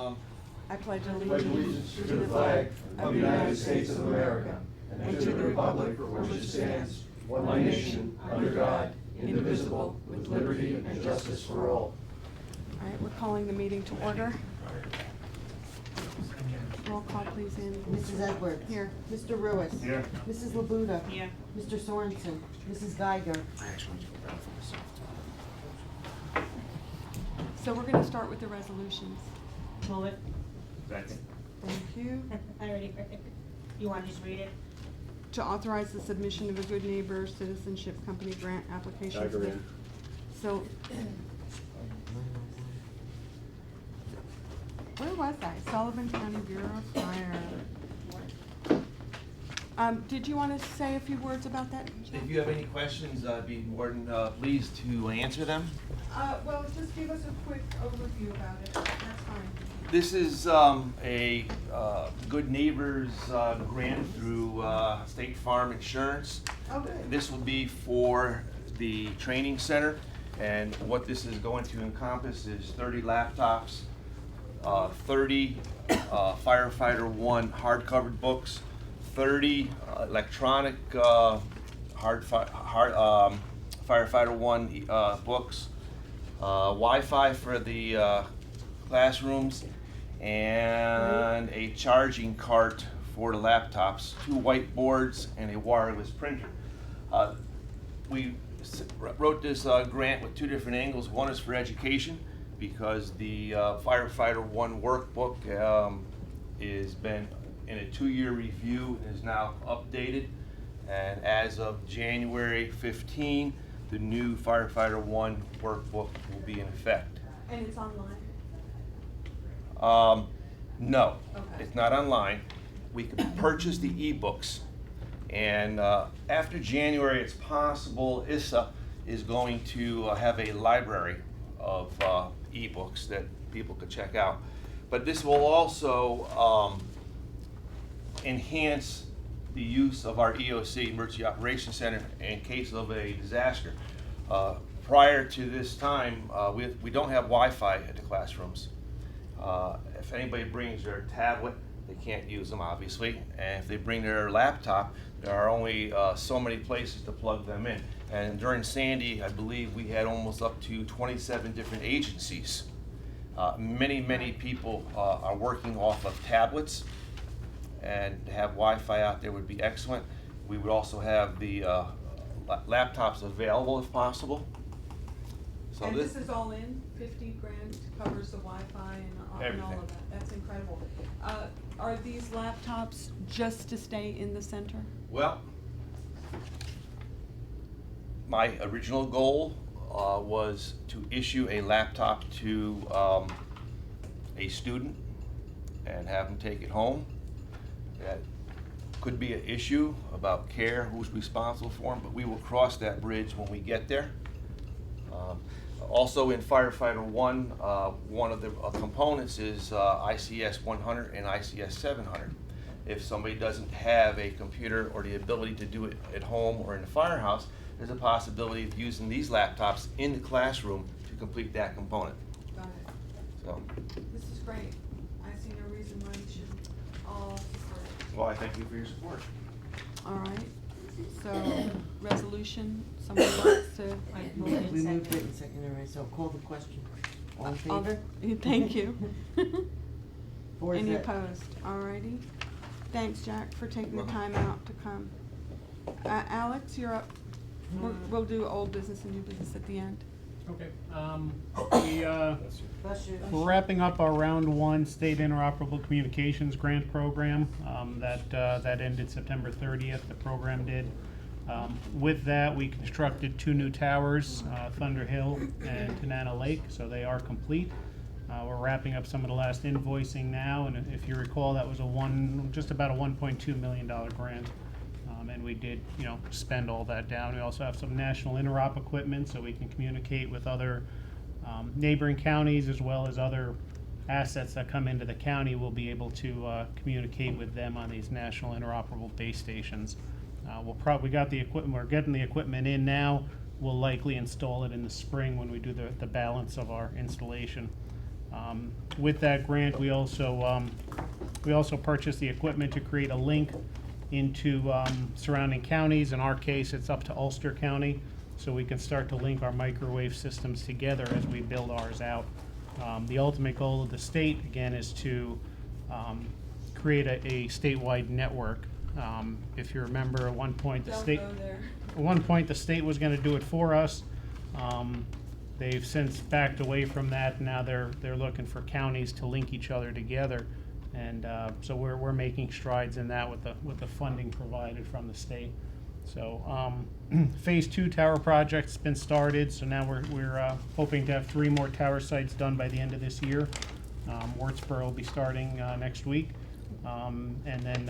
I pledge allegiance to the flag of the United States of America and to the republic for which it stands, one nation, under God, indivisible, with liberty and justice for all. All right, we're calling the meeting to order. Roll call, please, Andy. Mrs. Edwards. Here. Mr. Ruiz. Here. Mrs. Labuda. Here. Mr. Sorensen. Mrs. Geiger. So we're going to start with the resolutions. Move it. Second. Thank you. I already heard it. You want to just read it? To authorize the submission of a Good Neighbor Citizenship Company grant application. I agree. So, where was I? Sullivan County Bureau of Fire. Did you want to say a few words about that? If you have any questions, I'd be more than pleased to answer them. Well, just give us a quick overview about it. That's fine. This is a Good Neighbors grant through State Farm Insurance. Okay. This will be for the training center, and what this is going to encompass is 30 laptops, 30 Firefighter 1 hard-covered books, 30 electronic Firefighter 1 books, Wi-Fi for the classrooms, and a charging cart for the laptops, 2 whiteboards, and a wireless printer. We wrote this grant with 2 different angles. One is for education, because the Firefighter 1 workbook has been in a 2-year review and is now updated. And as of January 15, the new Firefighter 1 workbook will be in effect. And it's online? No, Okay. it's not online. We can purchase the ebooks, and after January, it's possible ISSA is going to have a library of ebooks that people could check out. But this will also enhance the use of our EOC, Emergency Operations Center, in case of a disaster. Prior to this time, we don't have Wi-Fi at the classrooms. If anybody brings their tablet, they can't use them, obviously. And if they bring their laptop, there are only so many places to plug them in. And during Sandy, I believe we had almost up to 27 different agencies. Many people are working off of tablets, and to have Wi-Fi out there would be excellent. We would also have the laptops available if possible. So And this is all in? 50 grand covers the Wi-Fi and all Everything. of that? That's incredible. Are these laptops just to stay in the center? Well, my original goal was to issue a laptop to a student and have them take it home. That could be an issue about care, who's responsible for them, but we will cross that bridge when we get there. Also in Firefighter 1, one of the components is ICS 100 and ICS 700. If somebody doesn't have a computer or the ability to do it at home or in the firehouse, there's a possibility of using these laptops in the classroom to complete that component. Got it. So, This is great. I see no reason why we shouldn't all support it. well, I thank you for your support. All right. So, resolution, somebody wants to? I We moved moved it it in second, already, so call the question. All in All favor? good? Thank you. Or is Any it- opposed? All righty. Thanks, Jack, for taking the Welcome. time out to come. Alex, you're up. We'll do old business and new business at the end. Okay, Bless you. we're wrapping up our round 1 state interoperable communications grant program, that ended September 30th, the program did. With that, we constructed 2 new towers, Thunder Hill and Tanana Lake, so they are complete. We're wrapping up some of the last invoicing now, and if you recall, that was just about a $1.2 million grant. And we did, spend all that down. We also have some national interop equipment, so we can communicate with other neighboring counties, as well as other assets that come into the county. We'll be able to communicate with them on these national interoperable base stations. We got the equipment. We're getting the equipment in now. We'll likely install it in the spring when we do the balance of our installation. With that grant, we also purchased the equipment to create a link into surrounding counties. In our case, it's up to Ulster County, so we can start to link our microwave systems together as we build ours out. The ultimate goal of the state, again, is to create a statewide network. If you remember, at one point, the state was gonna do it for us. They've since backed away from that. Now they're looking for counties to link each other together. And so we're making strides in that with the funding provided from the state. So phase 2 tower project's been started, so now we're hoping to have 3 more tower sites done by the end of this year. Wartsboro will be starting next week. And then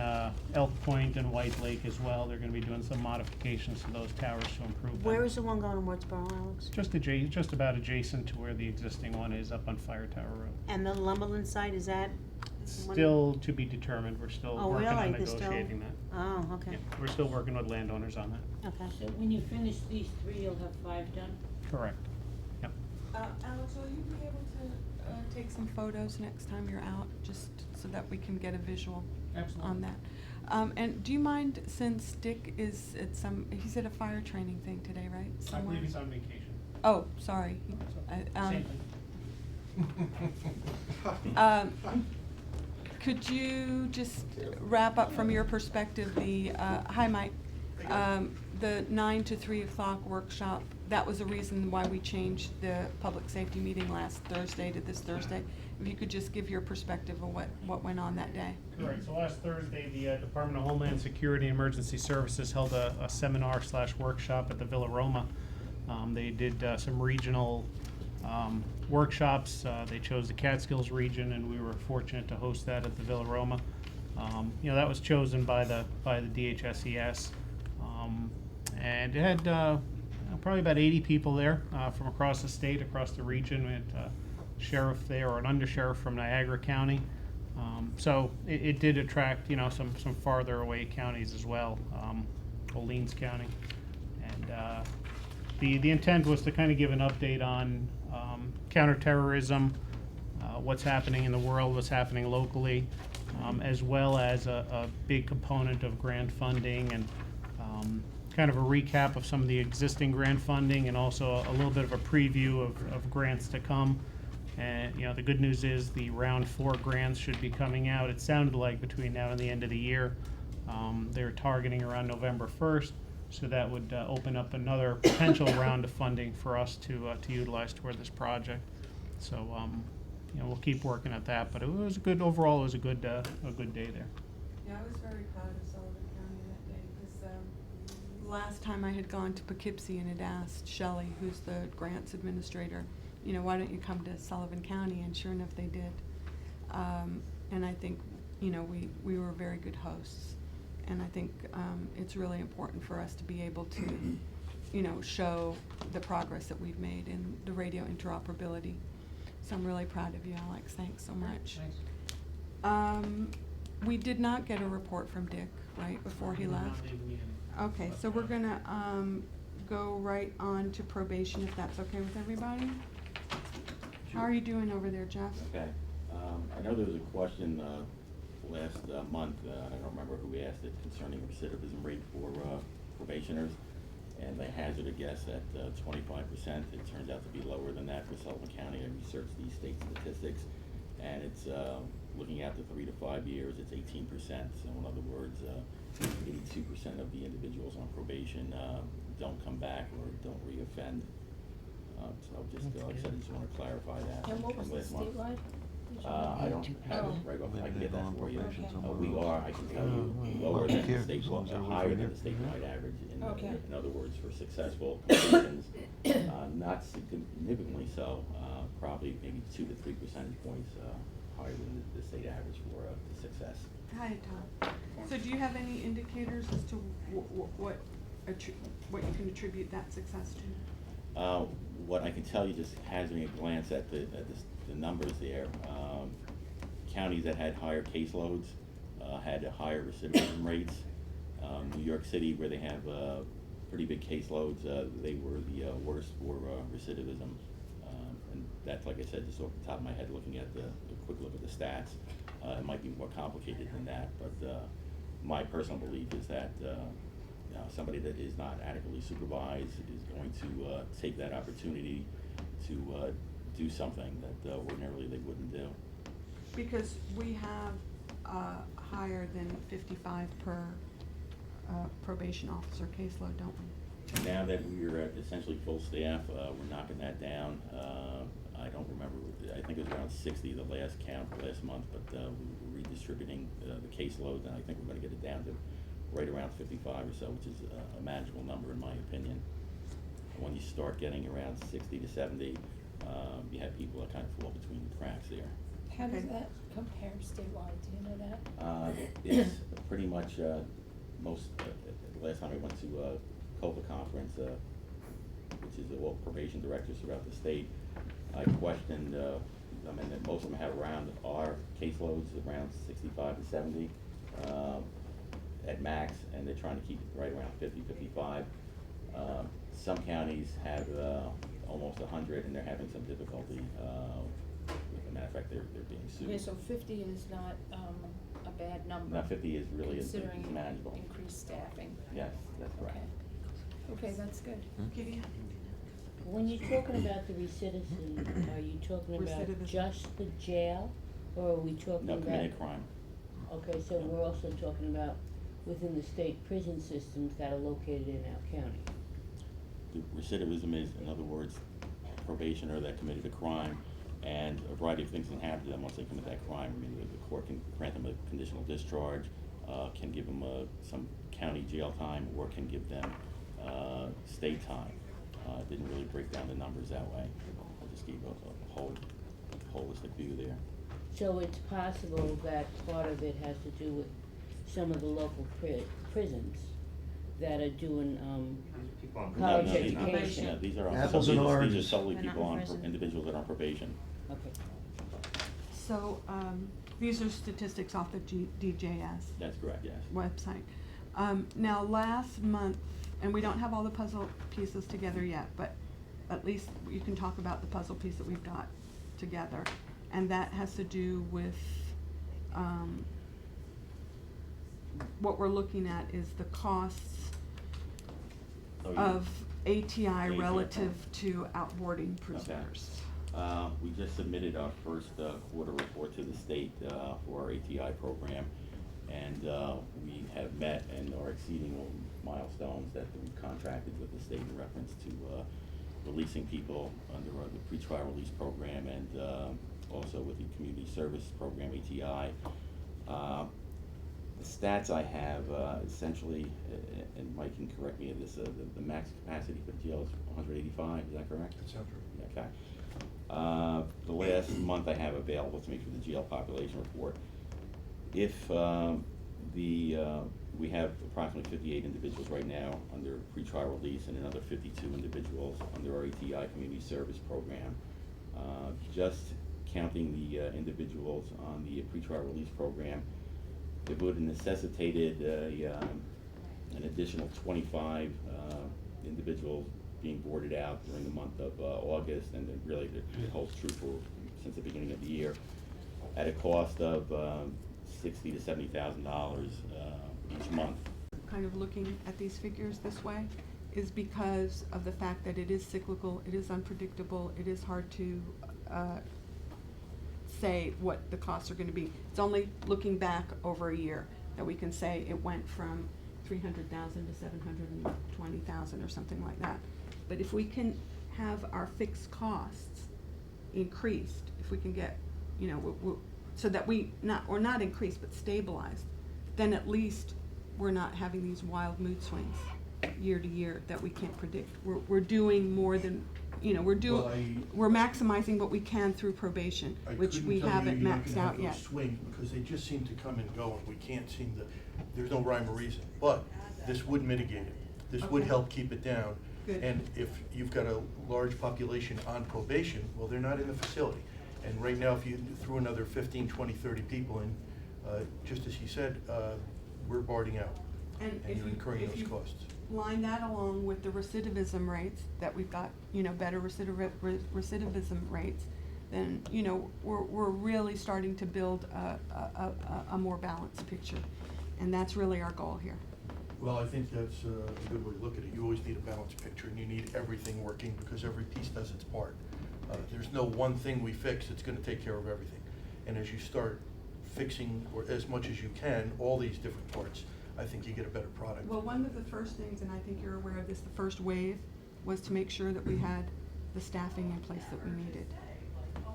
Elk Point and White Lake as well. They're gonna be doing some modifications to those towers to improve them. Where is the one going in Wardsboro, Alex? Just about adjacent to where the existing one is up on Fire Tower Road. And the Lumberland site, is that? Still to be determined. We're still Oh, working on really? They're still- negotiating that. Oh, okay, Yeah, we're still working with landowners on that. okay. So when you finish these 3, you'll have 5 done? Correct. Yep. Alex, will you be able to take some photos next time you're out, just so that we can get a visual on that? And do you mind, since Dick is at he's at a fire training thing today, right? I Somewhere? believe he's on vacation. Oh, sorry. Same thing. Could you just wrap up from your perspective hi Mike, the 9 to 3 o'clock workshop? That was the reason why we changed the public safety meeting last Thursday to this Thursday. If you could just give your perspective of what went on that day. Correct. So last Thursday, the Department of Homeland Security and Emergency Services held a seminar/workshop at the Villa Roma. They did some regional workshops. They chose the Catskills region, and we were fortunate to host that at the Villa Roma. That was chosen by the DHSES, and it had probably about 80 people there from across the state, across the region. We had a sheriff there, or an undersheriff from Niagara County. So it did attract some farther away counties as well, Orleans County, and the intent was to kind of give an update on counterterrorism, what's happening in the world, what's happening locally, as well as a big component of grant funding, and kind of a recap of some of the existing grant funding, and also a little bit of a preview of grants to come. And the good news is the round 4 grants should be coming out. It sounded like between now and the end of the year. They're targeting around November 1st. So that would open up another potential round of funding for us to utilize toward this project. So we'll keep working at that. But it was overall it was a good day there. Yeah, I was very proud of Sullivan County that day, because last time I had gone to Poughkeepsie and had asked Shelley, who's the grants administrator, why don't you come to Sullivan County? And sure enough, they did. And I think we were very good hosts. And I think it's really important for us to be able to, show the progress that we've made in the radio interoperability. So I'm really proud of you, Alex. Thanks so much. Thanks. We did not get a report from Dick, right, before he left? Okay, so we're gonna go right on to probation, if that's okay with everybody. How are you doing over there, Jeff? Okay. I know there was a question last month, I don't remember who asked it, concerning recidivism rate for probationers, and they hazard a guess at 25%. It turns out to be lower than that for Sullivan County. I researched these state statistics, and it's looking at the 3 to 5 years, it's 18%. So in other words, 82% of the individuals on probation don't come back or don't reoffend. So just, like I said, I just want to clarify that. And what was From the last month. statewide? I don't have it right off, I can get that for you. We are, I can tell you, Oh, lower than the care, state, as long as they're higher than here. the statewide average. Okay. In other words, for successful completions, not significantly so, probably maybe 2 to 3 percentage points higher than the state average for the success. Hi, Tom. So do you have any indicators as to what you can attribute that success to? What I can tell you, just hazarding a glance at the numbers there, counties that had higher caseloads had higher recidivism rates. New York City, where they have pretty big caseloads, they were the worst for recidivism. And That's, like I said, just off the top of my head, looking at the quick look at the stats. It might be more complicated than that, but my personal belief is that somebody that is not adequately supervised is going to take that opportunity to do something that ordinarily they wouldn't do. Because we have higher than 55 per probation officer caseload, don't we? Now that we're at essentially full staff, we're knocking that down. I don't remember, I think it was around 60 the last count last month, but we're redistributing the caseload, and I think we're gonna get it down to right around 55 or so, which is a manageable number in my opinion. When you start getting around 60 to 70, you have people that kind of fall between the cracks there. How does Okay. that compare statewide, do you know that? It's pretty much most, last time I went to COPA conference, which is all probation directors throughout the state, I questioned, I mean, that most of them have around our caseloads around 65 to 70 at max, and they're trying to keep it right around 50, 55. Some counties have almost 100, and they're having some difficulty. As a matter of fact, they're being sued. Okay, so 50 is not a bad number. Now 50 is really is considering manageable. increased staffing. Yes, that's correct. Okay, that's good. Gideon? When you're talking about the recidivism, are you talking about Recidivism. just the jail, or are we talking No about? committed crime. Okay, so we're also talking about within the state prison systems that are located in our county. The recidivism is, in other words, a probationer that committed a crime, and a variety of things can happen to them once they commit that crime. I mean, the court can grant them a conditional discharge, can give them some county jail time, or can give them state time. Didn't really break down the numbers that way. I just gave a holistic view there. So it's possible that part of it has to do with some of the local prisons that are doing, college No, these- education. no, these are on, Apples these and are oranges. solely They're not people in on, prison. individuals that are on probation. Okay. So, these are statistics off the DJS That's correct, yes. website. Now, last month, and we don't have all the puzzle pieces together yet, but at least you can talk about the puzzle piece that we've got together. And that has to do with, what we're looking at is the costs Oh, you- of ATI ATI. relative to outboarding prisoners. We just submitted our first quarter report to the state for our ATI program, and we have met and are exceeding all milestones that we've contracted with the state in reference to releasing people under the pretrial release program, and also with the community service program, ATI. The stats I have essentially, and Mike can correct me on this, the max capacity for the jail is 185, is that correct? That sounds right. Okay. The last month I have available to me for the jail population report. If we have approximately 58 individuals right now under pretrial release, and another 52 individuals under our ATI community service program. Just counting the individuals on the pretrial release program, it would have necessitated an additional 25 individuals being boarded out during the month of August, and it really it holds true for since the beginning of the year, at a cost of $60,000 to $70,000 each month. Kind of looking at these figures this way is because of the fact that it is cyclical, it is unpredictable, it is hard to say what the costs are gonna be. It's only looking back over a year that we can say it went from 300,000 to 720,000 or something like that. But if we can have our fixed costs increased, if we can get, you know, so that or not increased, but stabilized, then at least we're not having these wild mood swings year to year that we can't predict. We're doing more than, you know, we're maximizing what we can through probation, which we haven't maxed out yet. Swing, because they just seem to come and go, and we can't seem to, there's no rhyme or reason. But this would mitigate it. This would Okay. help keep it down. Good. And if you've got a large population on probation, well, they're not in the facility. And right now, if you threw another 15, 20, 30 people in, just as he said, we're boarding out. And And you're incurring those costs. Line that along with the recidivism rates, that we've got, you know, better recidivism rates, then, you know, we're really starting to build a more balanced picture. And that's really our goal here. Well, I think that's a good way to look at it. You always need a balanced picture, and you need everything working because every piece does its part. There's no one thing we fix that's gonna take care of everything. And as you start fixing, or as much as you can, all these different parts, I think you get a better product. Well, one of the first things, and I think you're aware of this, the first wave was to make sure that we had the staffing in place that we needed.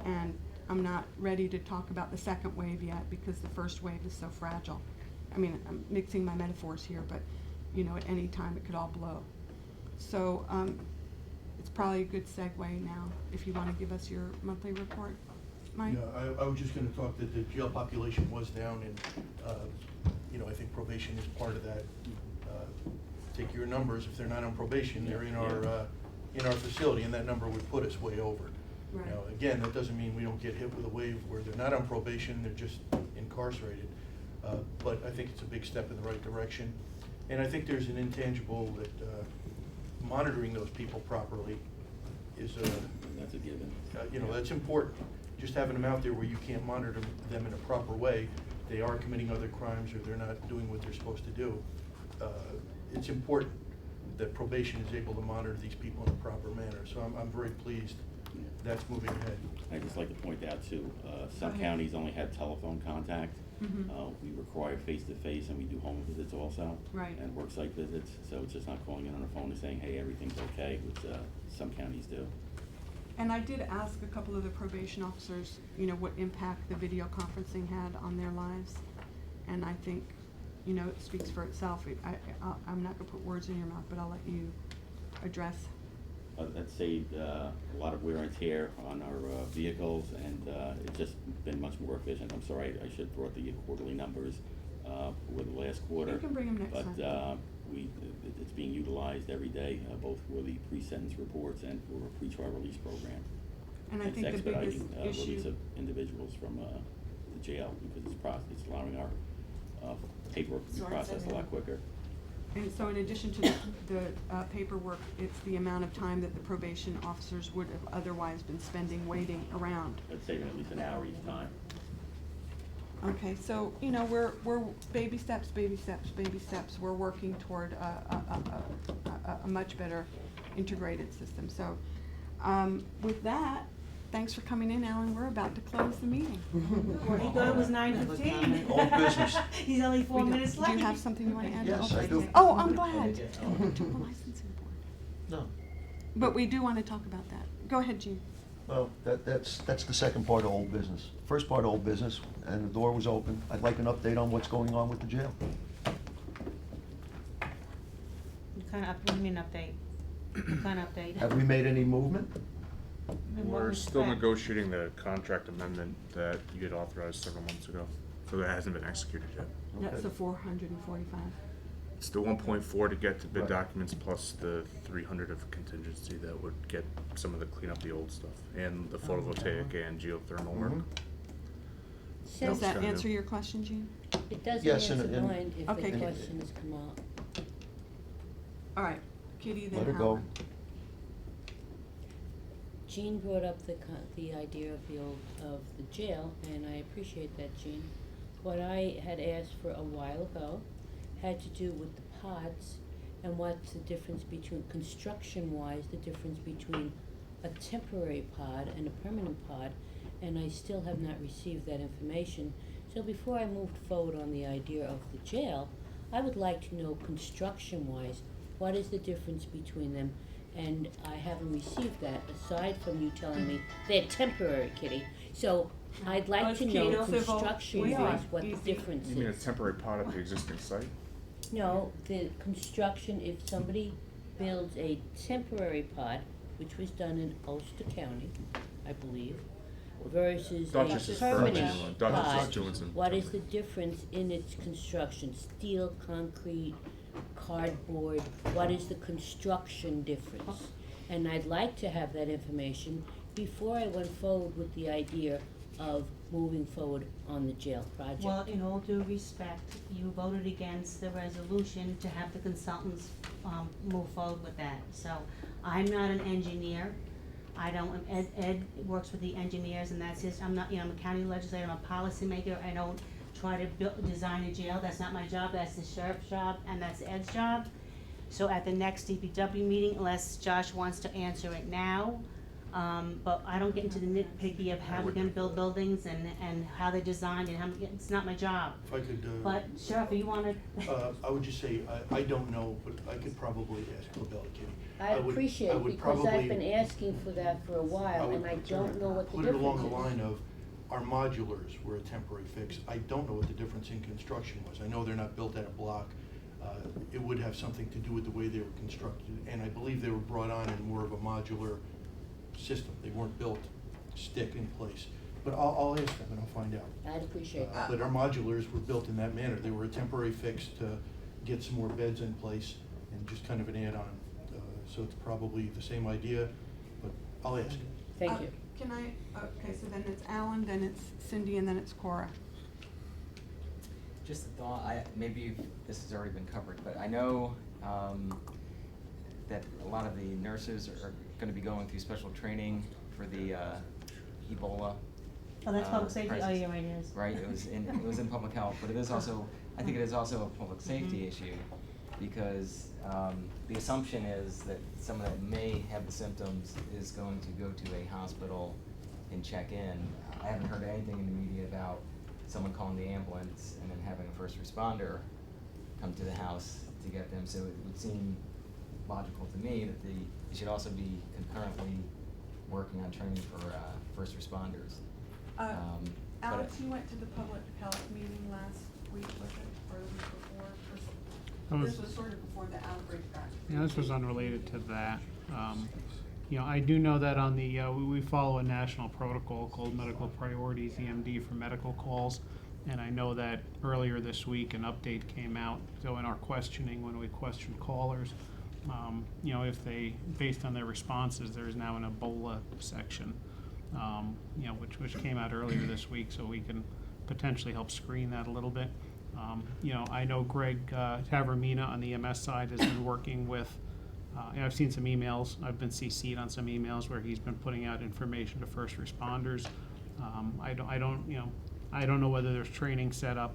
And I'm not ready to talk about the second wave yet because the first wave is so fragile. I mean, I'm mixing my metaphors here, but you know, at any time it could all blow. So it's probably a good segue now if you want to give us your monthly report, Mike. Yeah, I was just gonna talk that the jail population was down, and, you know, I think probation is part of that. Take your numbers, if they're not on probation, they're in our facility, and that number would put us way over. Right. Now, again, that doesn't mean we don't get hit with a wave where they're not on probation, they're just incarcerated. But I think it's a big step in the right direction. And I think there's an intangible that monitoring those people properly is That's a given. you know, that's important. Just having them out there where you can't monitor them in a proper way, they are committing other crimes or they're not doing what they're supposed to do. It's important that probation is able to monitor these people in a proper manner. So I'm very pleased that's moving ahead. I'd just like to point out too, some Go ahead. counties only have telephone contact. Mhm. We require face-to-face, and we do home visits also. Right. And worksite visits, so it's just not calling in on the phone and saying, hey, everything's okay, which some counties do. And I did ask a couple of the probation officers, you know, what impact the video conferencing had on their lives. And I think, you know, it speaks for itself. I'm not gonna put words in your mouth, but I'll let you address. That saved a lot of wear and tear on our vehicles, and it's just been much more efficient. I'm sorry, I should have brought the quarterly numbers for the last quarter. You can bring them next But time. it's being utilized every day, both for the pre-sentence reports and for a pre-trial release program. And I think the it's biggest expediting release issue, of individuals from the jail, because it's allowing our paperwork to be processed a lot quicker. and so in addition to the paperwork, it's the amount of time that the probation officers would have otherwise been spending waiting around. It's saving at least an hour each time. Okay, so, you know, we're baby steps, baby steps, baby steps. We're working toward a much better integrated system. So, with that, thanks for coming in, Alan. We're about to close the meeting. Well, he thought it was 9:15. Old business. He's only 4 minutes Do late. you have something you want to add? Yes, I do. Oh, I'm glad. We took the licensing board. No. But we do want to talk about that. Go ahead, Gene. Well, that's the second part of old business. First part of old business, and the door was open. I'd like an update on what's going on with the jail. What kind of, what do you mean update? What kind of update? Have we made any movement? In what We're still respect? negotiating the contract amendment that you had authorized several months ago, so that hasn't been executed yet. That's Okay. the 445. It's the 1.4 to get to bid Right. documents plus the 300 of contingency that would get some of the clean up the old stuff and the photovoltaic and geothermal work. Mhm. Does That's that kinda answer new. your question, Gene? It doesn't Yes, answer and- mine if Okay, the good. question has come up. All right, Kitty, then Let her Howard. go. Jean brought up the idea of the jail, and I appreciate that, Jean. What I had asked for a while ago had to do with the pods and what's the difference between, construction-wise, the difference between a temporary pod and a permanent pod, and I still have not received that information. So before I moved forward on the idea of the jail, I would like to know construction-wise, what is the difference between them? And I haven't received that, aside from you telling me they're temporary, Kitty. So I'd like to know construction-wise what the difference is. You mean a temporary pod at the existing site? No, the construction, if somebody builds a temporary pod, which was done in Ulster County, I believe, versus Dutchess a is permanent Dutchess. Dutchess is pod, doing some what is the temporary. difference in its construction? Steel, concrete, cardboard, what is the construction difference? And I'd like to have that information before I went forward with the idea of moving forward on the jail project. Well, in all due respect, you voted against the resolution to have the consultants, move forward with that. So, I'm not an engineer. I don't, Ed works with the engineers and that's his, I'm not, I'm a county legislator, I'm a policymaker, I don't try to design a jail, that's not my job, that's the sheriff's job, and that's Ed's job. So at the next DPW meeting, unless Josh wants to answer it now, but I don't get into the nitpicky of how we're gonna build buildings and how they're designed and how, it's not my job. If I could, But Sheriff, you wanna? I would just say, I don't know, but I could probably ask Lobel Kitty. I appreciate it, because I've been probably- asking for that for a while, and I don't know what the Put it difference along is. the line of, our modulars were a temporary fix. I don't know what the difference in construction was. I know they're not built out of block. It would have something to do with the way they were constructed, and I believe they were brought on in more of a modular system. They weren't built stick in place. But I'll ask them and I'll find out. I'd appreciate that. But our modulars were built in that manner. They were a temporary fix to get some more beds in place and just kind of an add-on. So it's probably the same idea, but I'll ask. Thank you. Can I, okay, so then it's Alan, then it's Cindy, and then it's Cora. Just a thought, maybe this has already been covered, but I know that a lot of the nurses are gonna be going through special training for the Ebola. Oh, that's public safety, oh, crisis. yeah, right, it is. Right, it was in public health, but it is also, I think it is also a public safety issue, because the assumption is that someone that may have the symptoms is going to go to a hospital and check in. I haven't heard anything in the media about someone calling the ambulance and then having a first responder come to the house to get them, so it would seem logical to me that they should also be concurrently working on training for first responders. Alex, you went to the public health meeting last week, was it, or the week before? This was sort of before the outbreak got. Yeah, this was unrelated to that. You know, I do know that on the, we follow a national protocol called Medical Priorities, EMD, for medical calls. And I know that earlier this week an update came out. So in our questioning, when we questioned callers, you know, if they, based on their responses, there is now an Ebola section, you know, which came out earlier this week, so we can potentially help screen that a little bit. You know, I know Greg Tavermina on the EMS side has been working with, and I've seen some emails, I've been CC'd on some emails where he's been putting out information to first responders. I don't know whether there's training set up.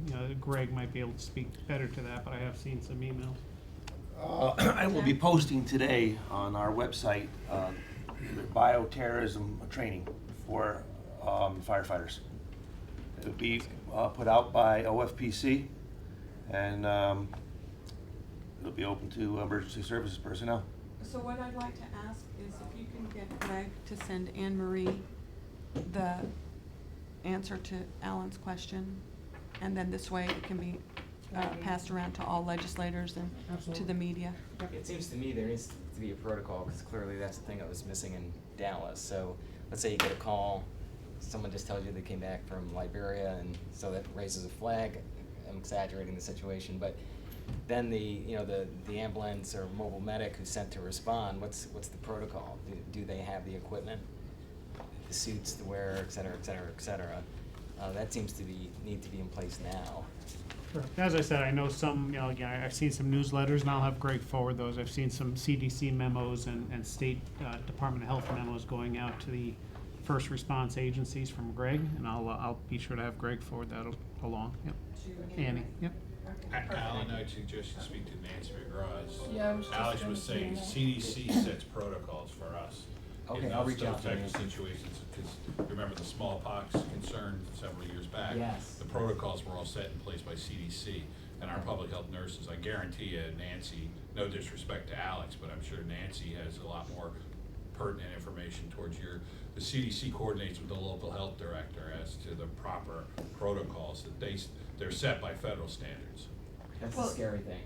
You know, Greg might be able to speak better to that, but I have seen some emails. I will be posting today on our website the bioterrorism training for firefighters. It'll be put out by OFPC, and it'll be open to emergency services personnel. So what I'd like to ask is if you can get Greg to send Anne Marie the answer to Alan's question, and then this way it can be passed around to all legislators and to the media. It seems to me there needs to be a protocol, because clearly that's the thing that was missing in Dallas. So let's say you get a call, someone just tells you they came back from Liberia, and so that raises a flag. I'm exaggerating the situation, but then the ambulance or mobile medic who's sent to respond, what's the protocol? Do they have the equipment, the suits to wear, et cetera, et cetera, et cetera? That seems to need to be in place now. Sure. As I said, I know some, you know, again, I've seen some newsletters, and I'll have Greg forward those. I've seen some CDC memos and State Department of Health memos going out to the first response agencies from Greg, and I'll be sure to have Greg forward that along. Yep. Annie. Yep. Alan, I'd suggest you speak to Nancy McGraw. Yeah, I was just Alex gonna was say saying that. CDC sets protocols for us. Okay, in I'll those reach out to type of Nancy. situations, because remember the smallpox concern several years back? Yes. The protocols were all set in place by CDC, and our public health nurses, I guarantee you, Nancy, no disrespect to Alex, but I'm sure Nancy has a lot more pertinent information towards the CDC coordinates with the local health director as to the proper protocols that they're set by federal standards. That's Well- a scary thing.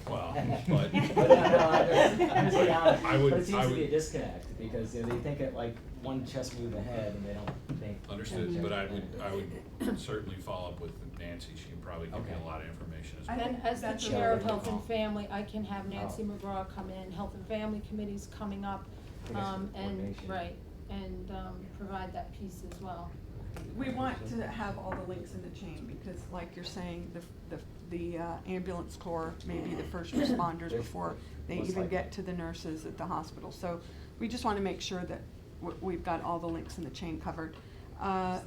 Well, but- But no, I'm just being honest. I would- But it seems I to be would- a disconnect, because they think it like one chess move ahead, and they don't think. Understood, but I would certainly follow up with Nancy. She can probably give you Okay. a lot of information as I well. think And as the that's a chair of really Health good and call. Family, I can have Nancy Oh. McGraw come in, Health and Family Committee's coming up, I guess for and, coordination. right, and, provide that piece as well. We want to have all the links in the chain, because like you're saying, the ambulance corps may be the first responders before they Most even likely. get to the nurses at the hospital. So we just want to make sure that we've got all the links in the chain covered.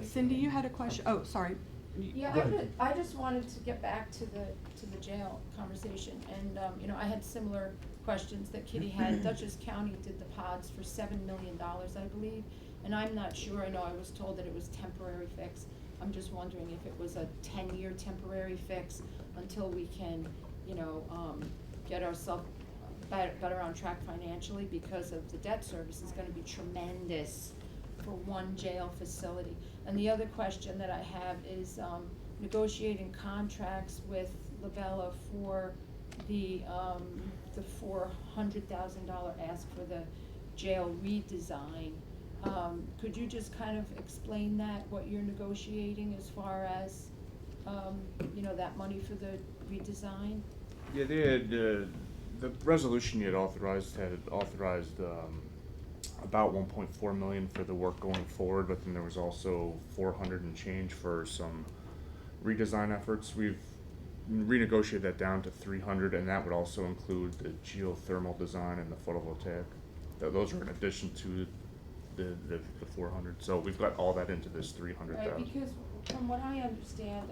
Cindy, you had a question? Oh, sorry. Yeah, I just wanted to get back to the jail conversation, and, you know, I had similar questions that Kitty had. Dutchess County did the pods for $7 million, I believe, and I'm not sure, I know I was told that it was temporary fix. I'm just wondering if it was a 10-year temporary fix until we can, you know, get ourselves better on track financially, because of the debt service is gonna be tremendous for one jail facility. And the other question that I have is negotiating contracts with Labella for the $400,000 ask for the jail redesign. Could you just kind of explain that, what you're negotiating as far as, you know, that money for the redesign? Yeah, they had, the resolution you had authorized about 1.4 million for the work going forward, but then there was also 400 and change for some redesign efforts. We've renegotiated that down to 300, and that would also include the geothermal design and the photovoltaic. Those are in addition to the 400. So we've got all that into this 300,000. Right, because from what I understand,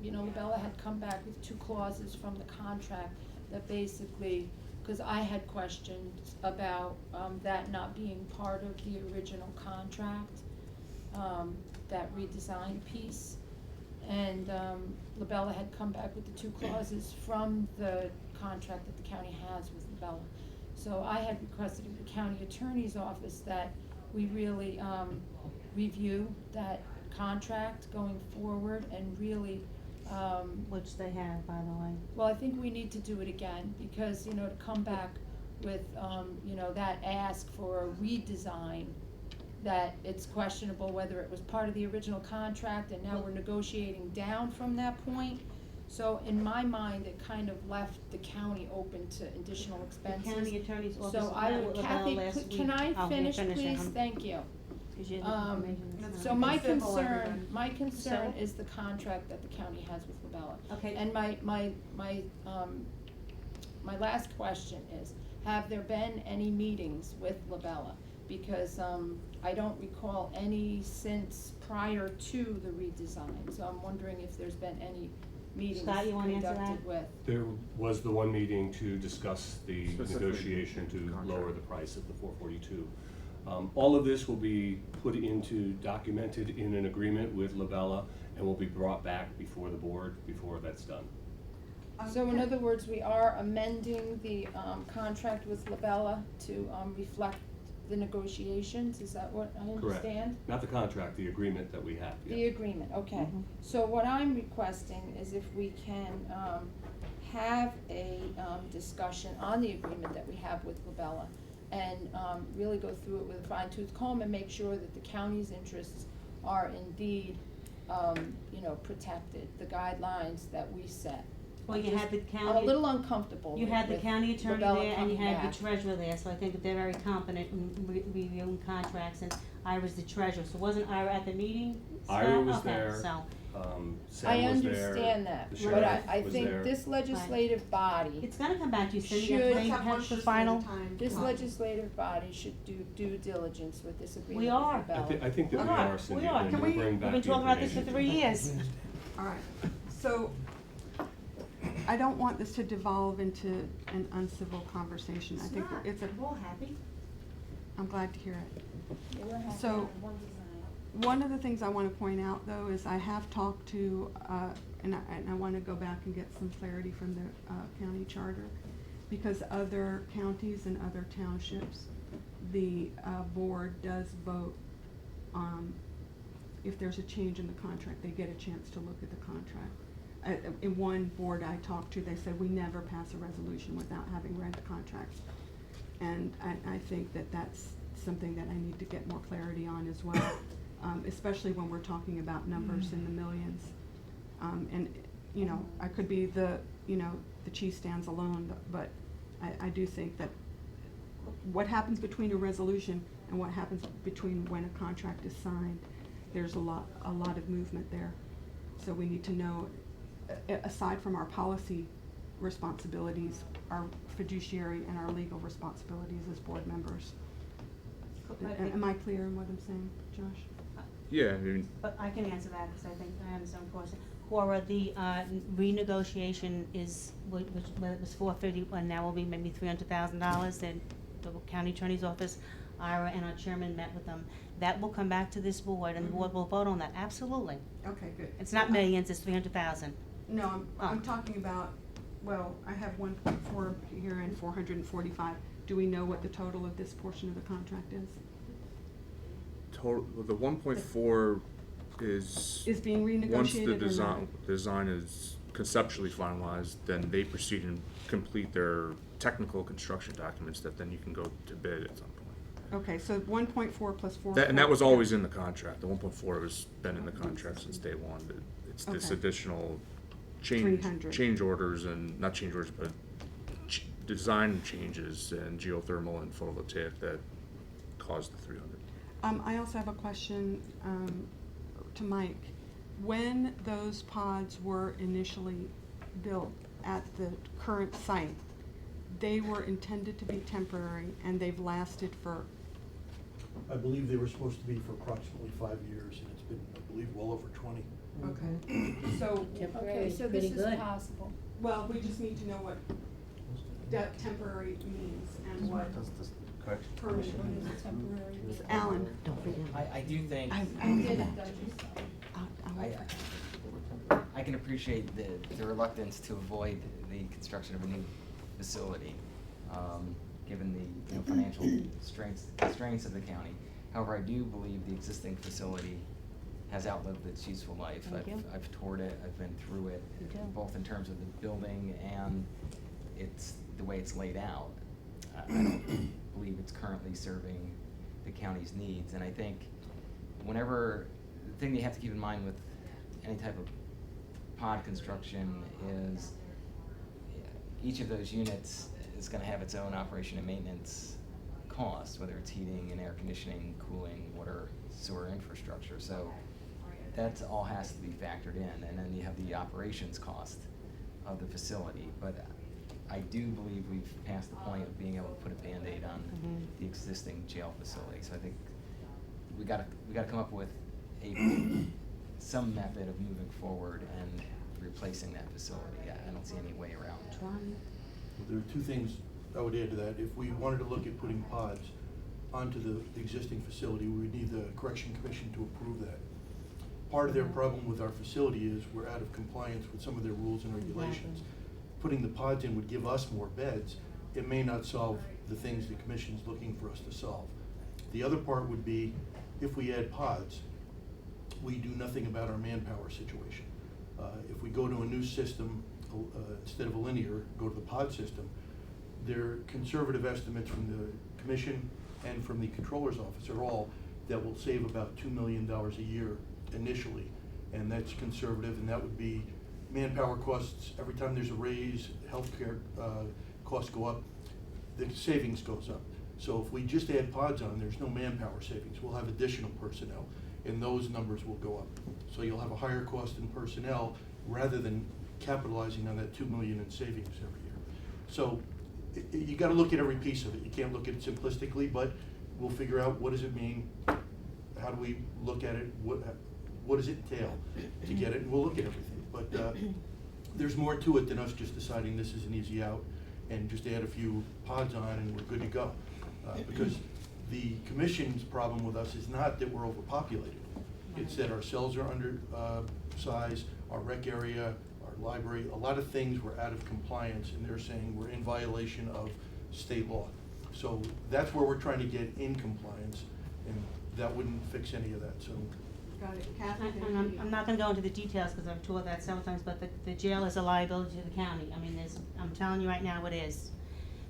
you know, Labella had come back with 2 clauses from the contract that basically, because I had questions about that not being part of the original contract, that redesign piece. And Labella had come back with the 2 clauses from the contract that the county has with Labella. So I had requested of the county attorney's office that we really review that contract going forward and really Which they have, by the way. well, I think we need to do it again, because, you know, to come back with, you know, that ask for a redesign, that it's questionable whether it was part of the original contract, and now we're negotiating down from that point. So in my mind, it kind of left the county open to additional expenses. The county attorney's office So I met would, with Kathy, Labella last can week. I Oh, finish, it, please? huh? Thank you. 'Cause you had the information that's So not- my Civil, concern, everyone. my concern So- is the contract that the county has with Labella. Okay. And my last question is, have there been any meetings with Labella? Because, I don't recall any since prior to the redesign, so I'm wondering if there's been any meetings Scott, you wanna answer conducted that? with. There was the one meeting to discuss the Specifically negotiation to contract. lower the price of the 442. All of this will be put into, documented in an agreement with Labella, and will be brought back before the board before that's done. So in other words, we are amending the, contract with Labella to, reflect the negotiations, is that what I Correct. understand? Not the contract, the agreement that we have. yeah. The agreement, okay. Mhm. So what I'm requesting is if we can, have a, discussion on the agreement that we have with Labella, and, really go through it with a fine tooth comb and make sure that the county's interests are indeed, you know, protected, the guidelines that we set. Well, you had the county. I'm a little uncomfortable You had the with county attorney Labella there, and you coming had back. the treasurer there, so I think that they're very competent in reviewing contracts, and Ira's the treasurer, so wasn't Ira at the meeting? Ira Scott? was Okay, there. So, Sam I was there, understand that, the but sheriff I was think there. this legislative body, it's gonna come back to you, Cindy, Should- if Let's they have one have the person at a final. time. this Come on. legislative body should do due diligence with this agreement We with are. Labella. I think that we are, Cindy, We are. and Can we'll we- bring We've back been the talking about this for information. 3 years. All right, so I don't want this to devolve into an uncivil conversation. I think not. it's a, We're all happy. I'm glad to hear it. Yeah, we're happy So- on one design. One of the things I want to point out, though, is I have talked to, and I want to go back and get some clarity from the county charter, because other counties and other townships, the board does vote if there's a change in the contract, they get a chance to look at the contract. In one board I talked to, they said, we never pass a resolution without having read the contract. And I think that that's something that I need to get more clarity on as well, especially when we're talking about numbers in the millions. And, you know, I could be the cheese stands alone, but I do think that what happens between a resolution and what happens between when a contract is signed, there's a lot of movement there. So we need to know, aside from our policy responsibilities, our fiduciary and our legal responsibilities as board members. Okay. Am I clear in what I'm saying, Josh? Yeah, I mean, But I can answer that, because I think I understand the question. Cora, the renegotiation is, which it was $450, and now will be maybe $300,000, and the county attorney's office, Ira and our chairman met with them. That will come back to this board, and the board will vote on that, absolutely. Okay, good. It's not millions, it's 300,000. No, I'm Oh. talking about, well, I have 1.4 here and 445. Do we know what the total of this portion of the contract is? total, the 1.4 is. Is being Once the renegotiated or not? design is conceptually finalized, then they proceed and complete their technical construction documents that then you can go to bid at some point. Okay, so 1.4 plus 4. And that was always in the contract. The 1.4 has been in the contract since day one. But it's this Okay. additional 300. change orders and, not change orders, but design changes and geothermal and photovoltaic that caused the 300. I also have a question to Mike. When those pods were initially built at the current site, they were intended to be temporary, and they've lasted for, I believe they were supposed to be for approximately 5 years, and it's been, I believe, well over 20. okay. So, Temporary Okay, is so pretty this is good. possible. well, we just need to know what that temporary means and what permanent What means. is temporary? Alan, Don't forget. I do think, I did that. Dutchess. I can appreciate the reluctance to avoid the construction of a new facility, given the, financial constraints of the county. However, I do believe the existing facility has outlived its useful life. Thank you. I've toured it, I've been through it, Me too. both in terms of the building and the way it's laid out. I don't believe it's currently serving the county's needs, and I think the thing you have to keep in mind with any type of pod construction is each of those units is gonna have its own operation and maintenance costs, whether it's heating and air conditioning, cooling, water, sewer infrastructure. So that all has to be factored in, and then you have the operations cost of the facility. But I do believe we've passed the point of being able to put a Band-Aid on the existing jail facility. So I think we gotta come up with some method of moving forward and replacing that facility. I don't see any way around it. Well, there are two things I would add to that. If we wanted to look at putting pods onto the existing facility, we would need the Correction Commission to approve that. Part of their problem with our facility is we're out of compliance with some of their rules and regulations. Putting the pods in would give us more beds. It may not solve the things the commission's looking for us to solve. The other part would be, if we add pods, we do nothing about our manpower situation. If we go to a new system, instead of a linear, go to the pod system, their conservative estimates from the commission and from the controller's office are all that will save about $2 million a year initially, and that's conservative, and that would be manpower costs. Every time there's a raise, healthcare costs go up, the savings goes up. So if we just add pods on, there's no manpower savings. We'll have additional personnel, and those numbers will go up. So you'll have a higher cost in personnel rather than capitalizing on that $2 million in savings every year. So you gotta look at every piece of it. You can't look at it simplistically, but we'll figure out what does it mean, how do we look at it, what does it entail to get it, and we'll look at everything. But there's more to it than us just deciding this is an easy out and just add a few pods on and we're good to go. Because the commission's problem with us is not that we're overpopulated. It's that our cells are under size, our rec area, our library, a lot of things were out of compliance, and they're saying we're in violation of state law. So that's where we're trying to get in compliance, and that wouldn't fix any of that, so. Got it. Kathy, And I'm not gonna go into the details, because I've toured that several times, but the jail is a liability to the county. I mean, I'm telling you right now, it is.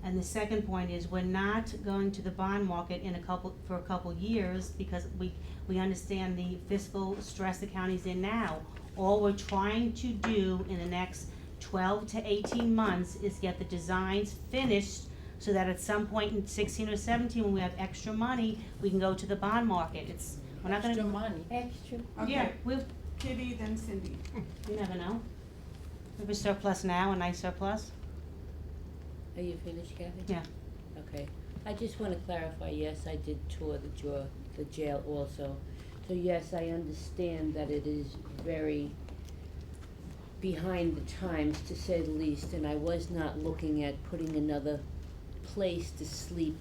And the second point is, we're not going to the bond market for a couple years, because we understand the fiscal stress the county's in now. All we're trying to do in the next 12 to 18 months is get the designs finished, so that at some point in 16 or 17, when we have extra money, we can go to the bond market. We're not gonna. Extra money. Extra. Yeah, Okay. Kitty, then Cindy. you never know. Maybe surplus now, a nice surplus. Are you finished, Kathy? Yeah. Okay. I just wanna clarify, yes, I did tour the jail also. So yes, I understand that it is very behind the times, to say the least, and I was not looking at putting another place to sleep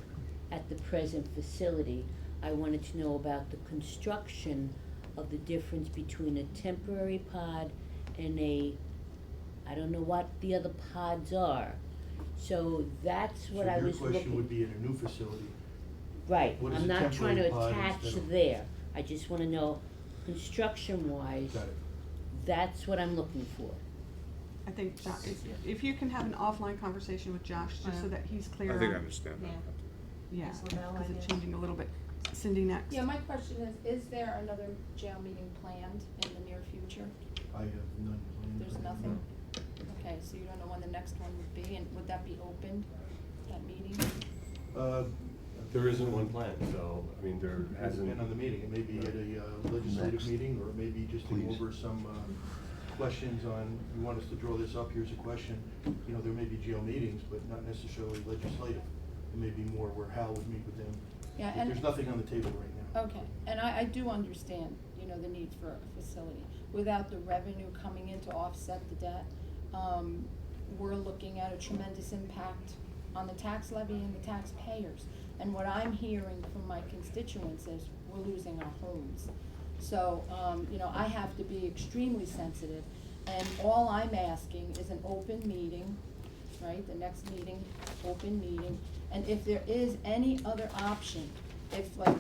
at the present facility. I wanted to know about the construction of the difference between a temporary pod and I don't know what the other pods are. So that's what I was So your question would looking, be in a new facility. right, What is I'm a not trying to temporary pod attach instead of- there. I just wanna know, construction-wise, Got it. that's what I'm looking for. I think, if you can have an offline conversation with Josh, just so that he's clear I on. think I understand that. Yeah, Ms. Lavelle, because I it's know. changing a little bit. Cindy next. Yeah, my question is there another jail meeting planned in the near future? I have none planned. There's nothing? Okay, so you don't know when the next one would be, and would that be open, that meeting? There isn't one planned, so, I mean, there Hasn't hasn't. been on the meeting, it may be at a legislative Next. meeting, or maybe just to go Please. over some questions on, you want us to draw this up, here's a question. You know, there may be jail meetings, but not necessarily legislative. It may be more where Hal would meet with them. Yeah, But and. there's nothing on the table right now. Okay, and I do understand, you know, the need for a facility. Without the revenue coming in to offset the debt, we're looking at a tremendous impact on the tax levy and the taxpayers. And what I'm hearing from my constituents is we're losing our homes. So, you know, I have to be extremely sensitive, and all I'm asking is an open meeting, right, the next meeting, open meeting. And if there is any other option, if like,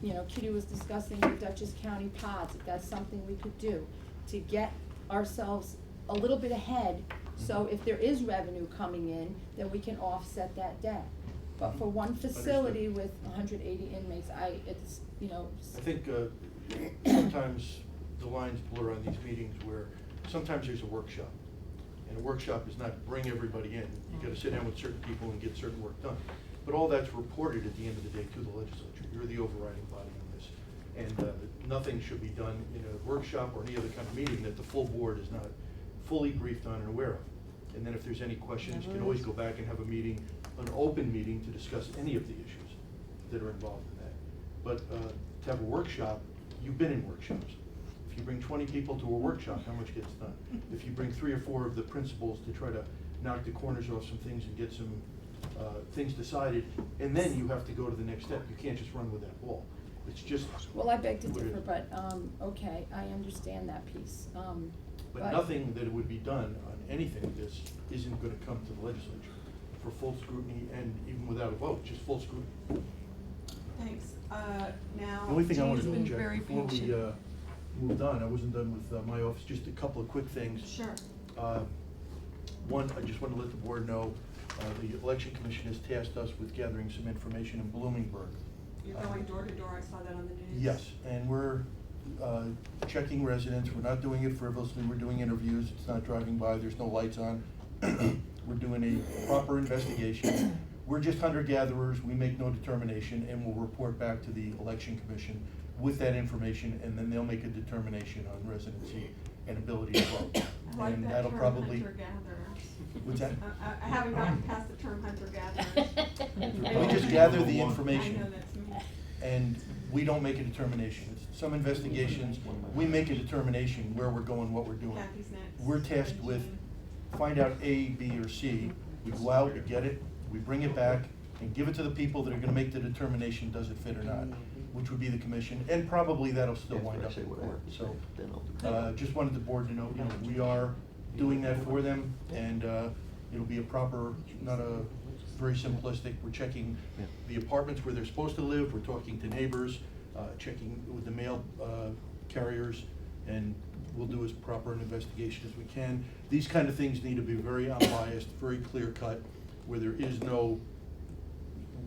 you know, Kitty was discussing the Dutchess County pods, if that's something we could do to get ourselves a little bit ahead, so if there is revenue coming in, then we can offset that debt. But for one facility with 180 inmates, it's, you know. I think sometimes the lines blur on these meetings where sometimes there's a workshop. And a workshop is not bring everybody in. You gotta sit down with certain people and get certain work done. But all that's reported at the end of the day to the legislature. You're the overriding body on this. And nothing should be done in a workshop or any other kind of meeting that the full board is not fully briefed on and aware of. And then if there's any questions, you can always go back and have a meeting, an open meeting to discuss any of the issues that are involved in that. But to have a workshop, you've been in workshops. If you bring 20 people to a workshop, how much gets done? If you bring 3 or 4 of the principals to try to knock the corners off some things and get some things decided, and then you have to go to the next step. You can't just run with that ball. It's just. Well, I beg to what it differ, is. but, okay, I understand that piece, But nothing that would be done on anything of this isn't gonna come to the legislature for full scrutiny, and even without a vote, just full scrutiny. Thanks. The Now, only thing I wanted Jane's to been inject very before we patient. moved on, I wasn't done with my office, just a couple of quick things. Sure. One, I just want to let the board know, the election commission has tasked us with gathering some information in Bloomingburg. You're going door to door, I saw that on the news. Yes, and we're checking residents, we're not doing it frivolously, we're doing interviews, it's not driving by, there's no lights on. We're doing a proper investigation. We're just hunter-gatherers, we make no determination, and we'll report back to the election commission with that information, and then they'll make a determination on residency and ability to vote. I like And that that'll term, probably. hunter-gatherers. What's that? I haven't gotten past the term hunter-gatherers. We just gather the I information. know that's me. And we don't make a determination. It's some investigations, we make a determination where we're going, what we're doing. Kathy's next. We're tasked with, find out A, B, or C. We go out, we get it, we bring it back, and give it to the people that are gonna make the determination, does it fit or not, which would be the commission, and probably that'll still wind up in court. So, just wanted the board to know, you know, we are doing that for them, and it'll be a proper, not a very simplistic, we're checking the apartments where they're supposed to live, we're talking to neighbors, checking with the mail carriers, and we'll do as proper an investigation as we can. These kind of things need to be very unbiased, very clear cut, where there is no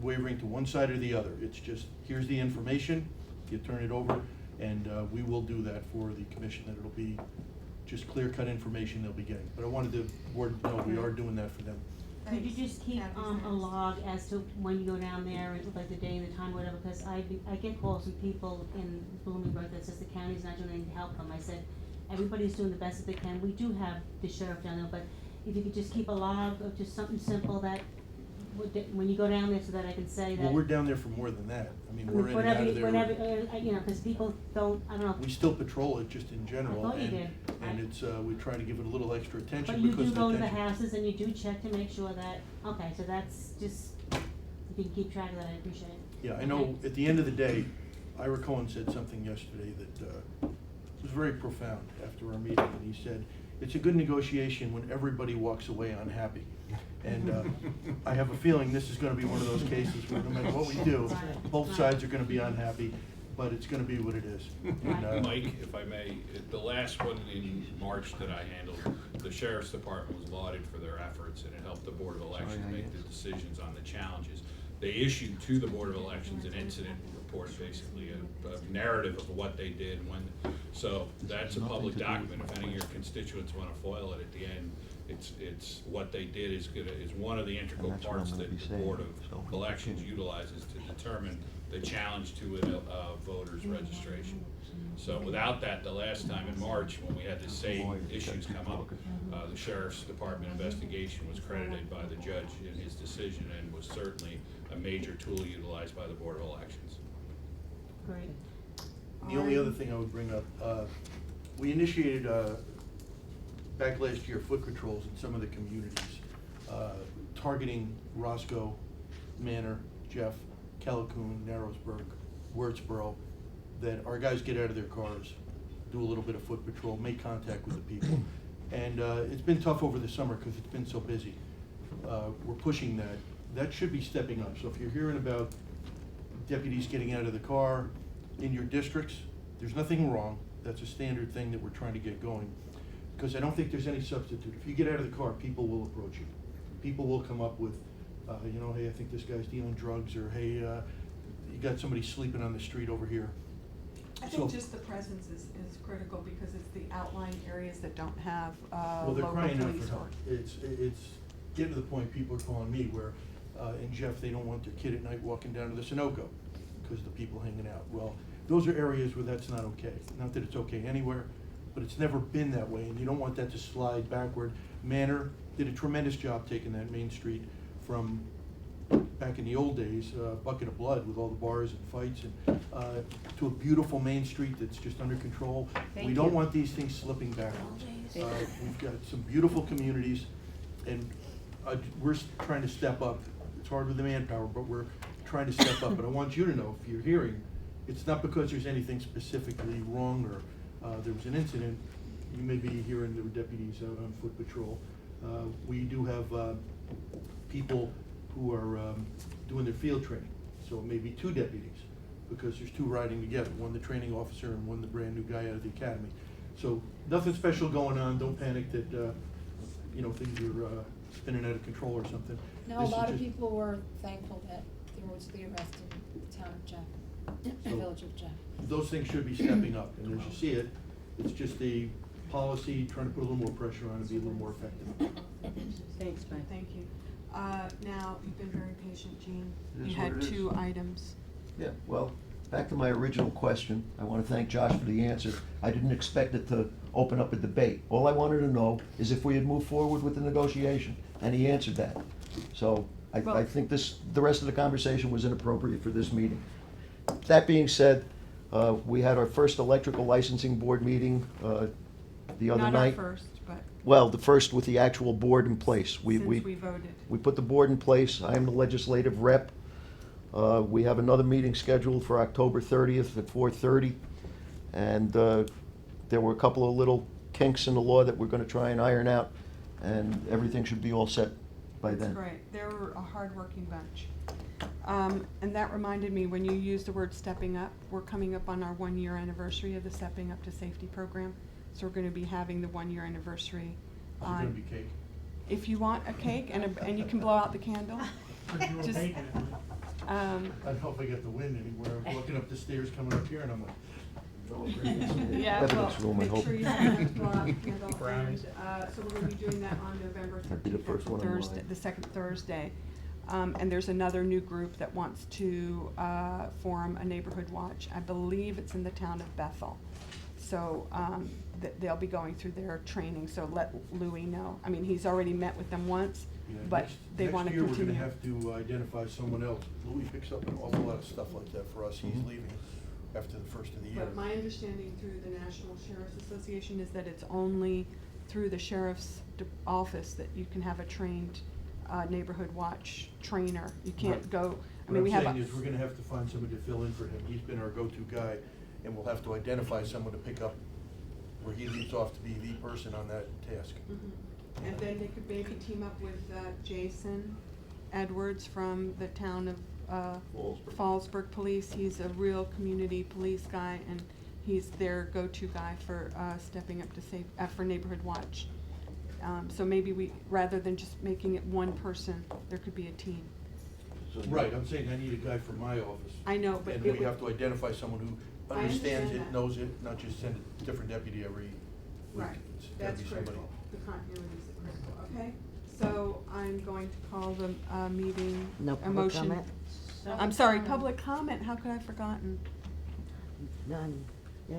wavering to one side or the other. It's just, here's the information, you turn it over, and we will do that for the commission, that it'll be just clear cut information they'll be getting. But I wanted the board to know we are doing that for them. Could you just keep, a log as to when you go down there, and like the day and the time, whatever, because I get calls from people in Bloomingburg that says the county's not doing anything to help them. I said, everybody's doing the best that they can. We do have the sheriff down there, but if you could just keep a log of just something simple that when you go down there so that I can say that? Well, we're down there for more than that. I mean, I we're mean, in and out of whenever, there. you know, cause people don't, I don't know. We still patrol it just in general, thought you and, did. and it's, we try to give it a little extra But attention you because do the go to the attention. houses and you do check to make sure that, okay, so that's just, if you can keep track of that, I appreciate it. Yeah, I know, at the end of the day, Ira Cohen said something yesterday that, was very profound after our meeting, and he said, it's a good negotiation when everybody walks away unhappy. And, I have a feeling this is gonna be one of those cases where no matter what we do, both sides are gonna be unhappy, but it's gonna be what it is. And, Mike, if I may, the last one in March that I handled, the sheriff's department was lauded for their efforts, and it helped the Board of Elections make the decisions on the challenges. They issued to the Board of Elections an incident report, basically a narrative of what they did when, so that's a public document. If any of your constituents wanna foil it at the end, it's what they did is one of the integral parts that the Board of Elections utilizes to determine the challenge to a voter's registration. So without that, the last time in March, when we had the same issues come up, the Sheriff's Department investigation was credited by the judge in his decision and was certainly a major tool utilized by the Board of Elections. Great. The only other thing I would bring up, we initiated, back last year, foot patrols in some of the communities, targeting Roscoe, Manor, Jeff, Callicoon, Narrowsburg, Wurtsboro, that our guys get out of their cars, do a little bit of foot patrol, make contact with the people. And it's been tough over the summer because it's been so busy. We're pushing that. That should be stepping up. So if you're hearing about deputies getting out of the car in your districts, there's nothing wrong. That's a standard thing that we're trying to get going. Because I don't think there's any substitute. If you get out of the car, people will approach you. People will come up with, you know, hey, I think this guy's dealing drugs, or hey, you got somebody sleeping on the street over here. I think So- just the presence is critical because it's the outlying areas that don't have, Well, they're local crying out police for help. work. It's getting to the point people are calling me where, and Jeff, they don't want their kid at night walking down to the Sunoco because the people hanging out. Well, those are areas where that's not okay. Not that it's okay anywhere, but it's never been that way, and you don't want that to slide backward. Manor did a tremendous job taking that Main Street from back in the old days, bucket of blood with all the bars and fights, and to a beautiful Main Street that's just under control. We don't want these things slipping backwards. We've got some beautiful communities, and we're trying to step up. It's hard with the manpower, but we're trying to step up. But I want you to know, if you're hearing, it's not because there's anything specifically wrong or there was an incident. You may be hearing there were deputies out on foot patrol. We do have people who are doing their field training. So it may be two deputies, because there's two riding together, one the training officer and one the brand new guy out of the academy. So nothing special going on. Don't panic that, you know, things are spinning out of control or something. No, a This is lot of just- people were thankful that there was the arrest in the town of Jeff, the So- village of Jeff. Those things should be stepping up, and as you see it, it's just a policy, trying to put a little more pressure on and be a little more effective. Thanks, Mike. Thank you. Now, you've been very patient, Jean. It is You what had it is. 2 items. Yeah, well, back to my original question, I wanna thank Josh for the answer. I didn't expect it to open up a debate. All I wanted to know is if we had moved forward with the negotiation, and he answered that. So, I Well- think the rest of the conversation was inappropriate for this meeting. That being said, we had our first electrical licensing board meeting, the other Not our night. first, but Well, the first with the actual board in place. since we voted. We put the board in place. I am the legislative rep. We have another meeting scheduled for October 30th at 4:30. And there were a couple of little kinks in the law that we're gonna try and iron out, and everything should be all set by then. That's great. They were a hard-working bunch. And that reminded me, when you used the word stepping up, we're coming up on our 1-year anniversary of the Stepping Up to Safety program. So we're gonna be having the 1-year anniversary Is it gonna on, be cake? if you want a cake and you can blow out the candle. Just, I don't know if I get the wind anywhere. I'm looking up the stairs coming up here, and I'm like, oh, great. Yeah, Evidence well, room, I make hope. sure you have blow out the candle. Brownies. And, so we're gonna be doing that on November That'd be the 13th, first that's one in Thursday, line. the second Thursday. And there's another new group that wants to form a neighborhood watch. I believe it's in the town of Bethel. So they'll be going through their training, so let Louis know. I mean, he's already met with them once, Yeah, but they wanna continue. Next year, we're gonna have to identify someone else. Louis picks up an awful lot of stuff like that for us. He's Mhm. leaving after the first of the year. But my understanding through the National Sheriff's Association is that it's only through the sheriff's office that you can have a trained, neighborhood watch trainer. You can't Right. go, I What mean, I'm we have saying a. is, we're gonna have to find somebody to fill in for him. He's been our go-to guy, and we'll have to identify someone to pick up where he leaves off to be the person on that task. Mhm. And then they could maybe team up with Jason Edwards from the town of Fallsburg Police. He's a real community police guy, and he's their go-to guy for stepping up to save, for neighborhood watch. So maybe we, rather than just making it one person, there could be a team. Right, I'm saying I need a guy from my office. I know, but And it we would- have to identify someone who I understands understand it, that. knows it, not just send a different deputy every week. Right, It's gotta that's be somebody. critical, the continuity is critical, okay? So I'm going to call the meeting, No a public motion. comment? I'm sorry, public comment, how could I have forgotten? None, yay.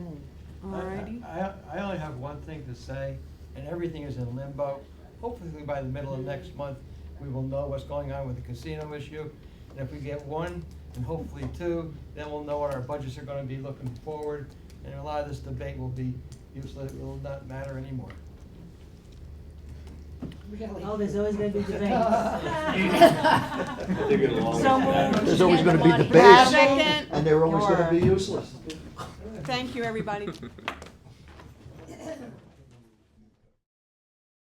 Alrighty, I only have one thing to say, and everything is in limbo. Hopefully by the middle of next month, we will know what's going on with the casino issue. And if we get one, and hopefully two, then we'll know what our budgets are gonna be looking forward. And a lot of this debate will be useless, it will not matter anymore. Really? Oh, there's always gonna be debates. They're gonna long- So moved. There's always gonna be Second. debates, and they're always gonna be useless. thank you, everybody.